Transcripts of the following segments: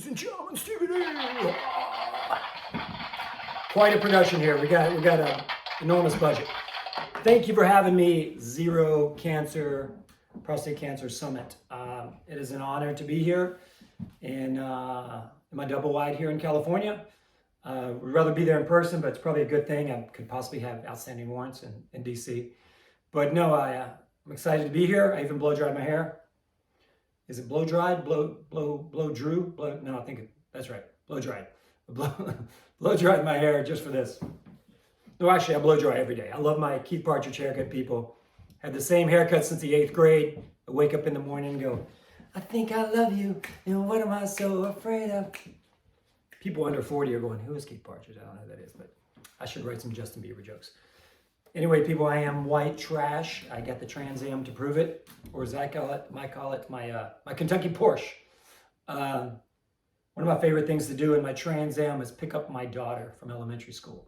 Ladies and gentlemen, Stevie D. Quite a production here. We got an enormous budget. Thank you for having me, ZERO Prostate Cancer Summit. It is an honor to be here in my double wide here in California. We'd rather be there in person, but it's probably a good thing. I could possibly have outstanding warrants in DC. But no, I'm excited to be here. I even blow dried my hair. Is it blow dried? Blow drew? No, I think that's right. Blow dried. Blow dried my hair just for this. No, actually, I blow dry every day. I love my Keith Partridge haircut, people. Had the same haircut since the 8th grade. I wake up in the morning and go, I think I love you, and what am I so afraid of? People under 40 are going, who is Keith Partridge? I don't know who that is, but I should write some Justin Bieber jokes. Anyway, people, I am white trash. I got the Trans Am to prove it, or as I call it, my Kentucky Porsche. One of my favorite things to do in my Trans Am is pick up my daughter from elementary school.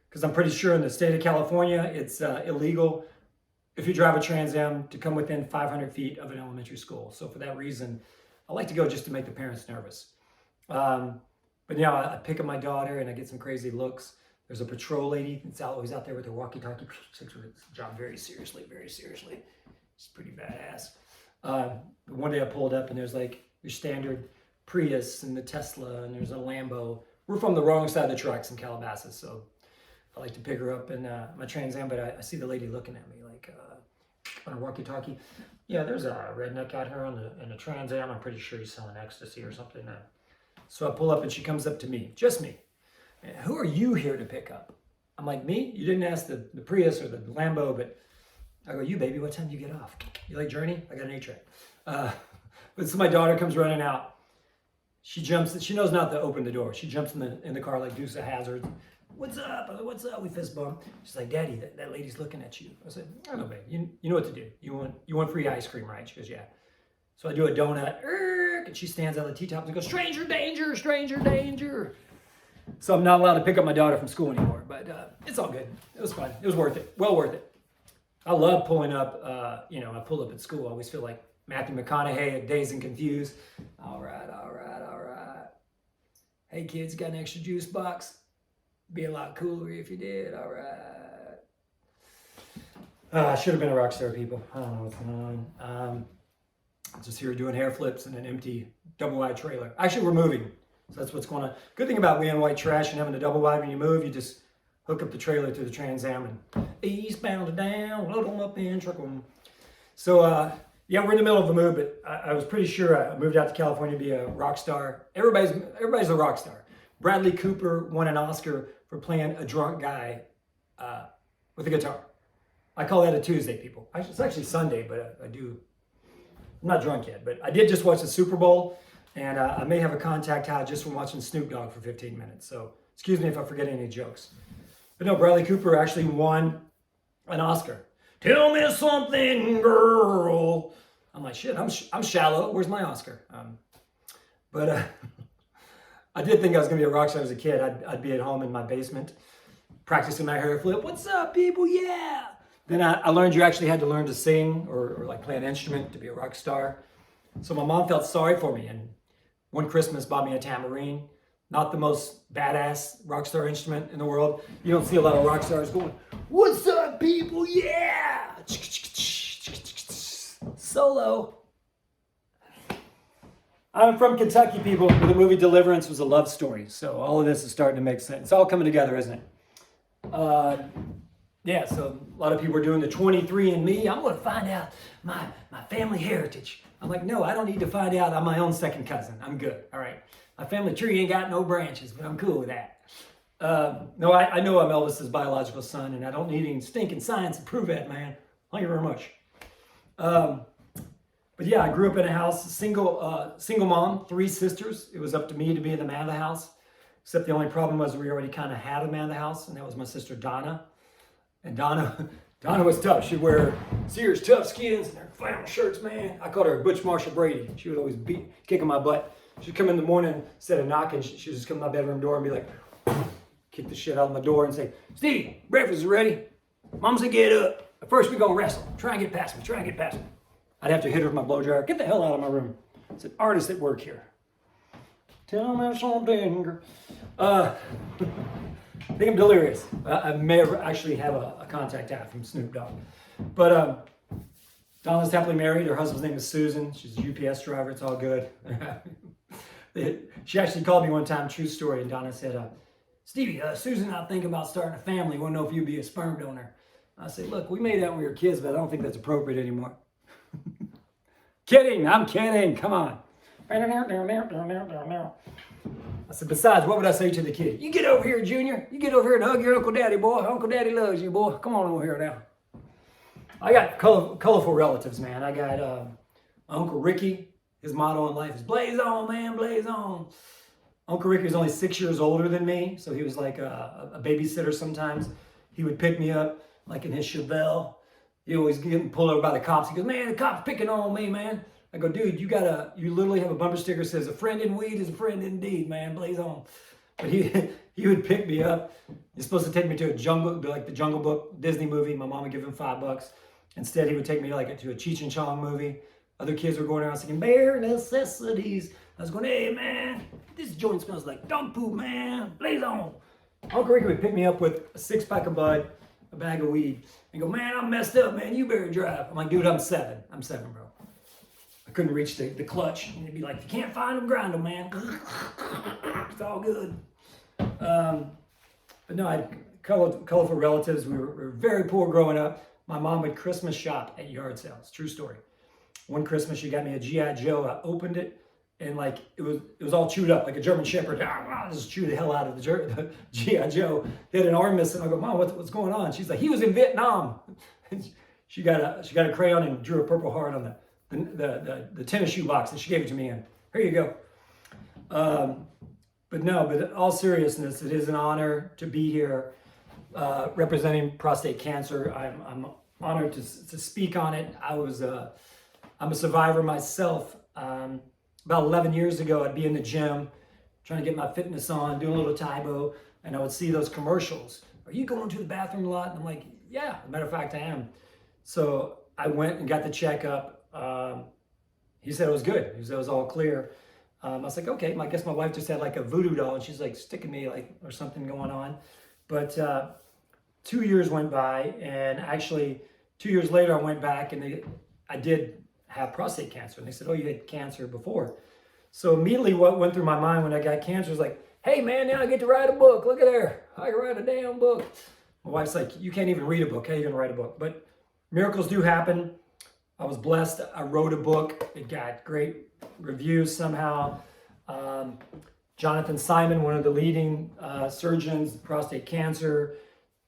Because I'm pretty sure in the state of California, it's illegal if you drive a Trans Am to come within 500 feet of an elementary school. So for that reason, I like to go just to make the parents nervous. But yeah, I pick up my daughter and I get some crazy looks. There's a patrol lady that's always out there with her walkie-talkie. She takes her job very seriously, very seriously. She's pretty badass. One day I pulled up and there's like your standard Prius and the Tesla and there's a Lambo. We're from the wrong side of the tracks in Calabasas, so I like to pick her up in my Trans Am, but I see the lady looking at me like on her walkie-talkie. Yeah, there's a redneck out here in the Trans Am. I'm pretty sure he's selling ecstasy or something. So I pull up and she comes up to me, just me. Who are you here to pick up? I'm like, me? You didn't ask the Prius or the Lambo, but I go, you baby, what time do you get off? You like Journey? I got an A-track. But so my daughter comes running out. She jumps, she knows not to open the door. She jumps in the car like Dukes of Hazzard. What's up? I go, what's up? We fist bump. She's like, Daddy, that lady's looking at you. I said, I know, babe. You know what to do. You want free ice cream, right? She goes, yeah. So I do a donut, and she stands on the T-top and goes, stranger danger, stranger danger. So I'm not allowed to pick up my daughter from school anymore, but it's all good. It was fun. It was worth it. Well worth it. I love pulling up, I pull up at school. I always feel like Matthew McConaughey at Dazed and Confused. All right, all right, all right. Hey kids, got an extra juice box? Be a lot cooler if you did, all right. I should have been a rock star, people. I don't know what's going on. Just here doing hair flips in an empty double wide trailer. Actually, we're moving. So that's what's going on. Good thing about being white trash and having a double wide when you move, you just hook up the trailer to the Trans Am and eastbound and down, load them up in, truck them. So, yeah, we're in the middle of a move, but I was pretty sure I moved out to California to be a rock star. Everybody's a rock star. Bradley Cooper won an Oscar for playing a drunk guy with a guitar. I call that a Tuesday, people. It's actually Sunday, but I'm not drunk yet, but I did just watch the Super Bowl. And I may have a contact high just from watching Snoop Dogg for 15 minutes. So excuse me if I forget any jokes. But no, Bradley Cooper actually won an Oscar. Tell me something, girl. I'm like, shit, I'm shallow. Where's my Oscar? But I did think I was going to be a rock star as a kid. I'd be at home in my basement practicing my hair flip. What's up, people? Yeah. Then I learned you actually had to learn to sing or like play an instrument to be a rock star. So my mom felt sorry for me and one Christmas bought me a tambourine. Not the most badass rock star instrument in the world. You don't see a lot of rock stars going, what's up, people? Yeah! Solo. I'm from Kentucky, people. The movie Deliverance was a love story. So all of this is starting to make sense. It's all coming together, isn't it? Yeah, so a lot of people are doing the 23andMe. I'm going to find out my family heritage. I'm like, no, I don't need to find out. I'm my own second cousin. I'm good. All right. My family tree ain't got no branches, but I'm cool with that. No, I know I'm Elvis's biological son, and I don't need any stinking science to prove that, man. Thank you very much. But yeah, I grew up in a house, single mom, 3 sisters. It was up to me to be the man of the house, except the only problem was we already kind of had a man of the house, and that was my sister Donna. And Donna was tough. She'd wear Sears tough skins and her flannel shirts, man. I called her Butch Marshall Brady. She would always kicking my butt. She'd come in the morning, instead of knocking, she'd just come to my bedroom door and be like, kick the shit out of my door and say, Steve, breakfast is ready. Mom said, get up. But first we're gonna wrestle. Try and get past me, try and get past me. I'd have to hit her with my blow dryer. Get the hell out of my room. It's an artist at work here. Tell me something, girl. I think I'm delirious. I may have actually have a contact hat from Snoop Dogg. But Donna's happily married. Her husband's name is Susan. She's a UPS driver. It's all good. She actually called me one time, true story, and Donna said, Stevie, Susan and I think about starting a family. Want to know if you'd be a sperm donor. I said, look, we made that when we were kids, but I don't think that's appropriate anymore. Kidding, I'm kidding, come on. I said, besides, what would I say to the kid? You get over here, Junior. You get over here and hug your Uncle Daddy, boy. Uncle Daddy loves you, boy. Come on over here now. I got colorful relatives, man. I got Uncle Ricky. His motto in life is blaze on, man, blaze on. Uncle Ricky was only 6 years older than me, so he was like a babysitter sometimes. He would pick me up, like in his Chevelle. He always getting pulled over by the cops. He goes, man, the cop's picking on me, man. I go, dude, you literally have a bumper sticker that says, a friend in weed is a friend indeed, man, blaze on. But he would pick me up. He's supposed to take me to a jungle, like the Jungle Book Disney movie. My mom would give him $5. Instead, he would take me to a Cheech and Chong movie. Other kids were going around singing bare necessities. I was going, hey, man, this joint smells like dog poop, man, blaze on. Uncle Ricky would pick me up with a 6-pack of Bud, a bag of weed, and go, man, I'm messed up, man, you better drive. I'm like, dude, I'm 7. I'm 7, bro. I couldn't reach the clutch. And they'd be like, you can't find them, grind them, man. It's all good. But no, I had colorful relatives. We were very poor growing up. My mom would Christmas shop at yard sales. True story. One Christmas, she got me a G.I. Joe. I opened it, and like it was all chewed up, like a German Shepherd. I just chewed the hell out of the G.I. Joe. They had an arm missing. I go, Mom, what's going on? She's like, he was in Vietnam. she got a crayon and drew a Purple Heart on the tennis shoe box, and she gave it to me. And here you go. But in all seriousness, it is an honor to be here representing prostate cancer. I'm honored to speak on it. I'm a survivor myself. About 11 years ago, I'd be in the gym trying to get my fitness on, doing a little Taibo, and I would see those commercials. Are you going to the bathroom a lot? And I'm like, yeah, as a matter of fact, I am. So I went and got the checkup. He said it was good. He said it was all clear. I was like, okay, I guess my wife just had like a voodoo doll and she's like sticking me or something going on. But 2 years went by, and actually 2 years later I went back and I did have prostate cancer. And they said, oh, you had cancer before. So immediately what went through my mind when I got cancer was like, hey man, now I get to write a book. Look at there. I can write a damn book. My wife's like, you can't even read a book. How are you gonna write a book? But miracles do happen. I was blessed. I wrote a book. It got great reviews somehow. Jonathan Simon, one of the leading surgeons of prostate cancer,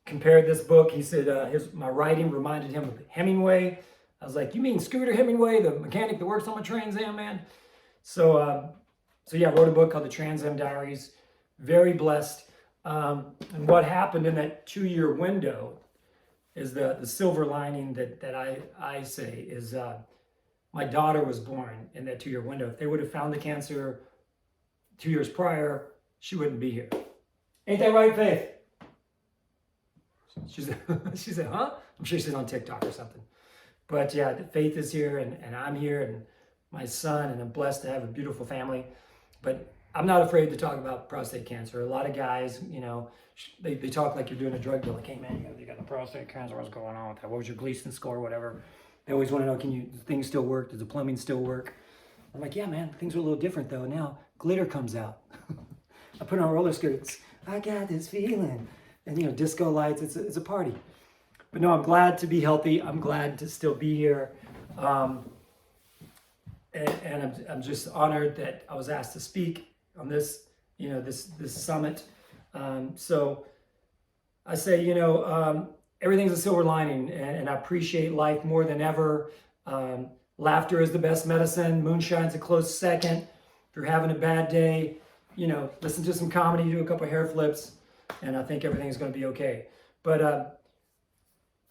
compared this book. He said my writing reminded him of Hemingway. I was like, you mean Scooter Hemingway, the mechanic that works on my Trans Am, man? So yeah, I wrote a book called The Trans Am Diaries. Very blessed. And what happened in that 2-year window is the silver lining that I say is my daughter was born in that 2-year window. If they would have found the cancer 2 years prior, she wouldn't be here. Ain't that right, Faith? She said, huh? I'm sure she's on TikTok or something. But yeah, Faith is here, and I'm here, and my son, and I'm blessed to have a beautiful family. But I'm not afraid to talk about prostate cancer. A lot of guys, they talk like you're doing a drug deal. Like, hey man, you got the prostate cancer, what's going on with that? What was your Gleason score, whatever? They always want to know, do things still work? Does the plumbing still work? I'm like, yeah man, things are a little different though. Now glitter comes out. I put on roller skates. I got this feeling. And disco lights, it's a party. But no, I'm glad to be healthy. I'm glad to still be here. And I'm just honored that I was asked to speak on this, this summit. So I say, everything's a silver lining, and I appreciate life more than ever. Laughter is the best medicine. Moonshine's a close second. If you're having a bad day, listen to some comedy, do a couple hair flips, and I think everything's going to be okay. But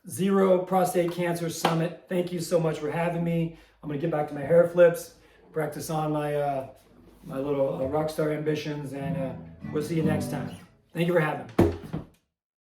ZERO Prostate Cancer Summit, thank you so much for having me. I'm going to get back to my hair flips, practice on my my little rock star ambitions, and we'll see you next time. Thank you for having me.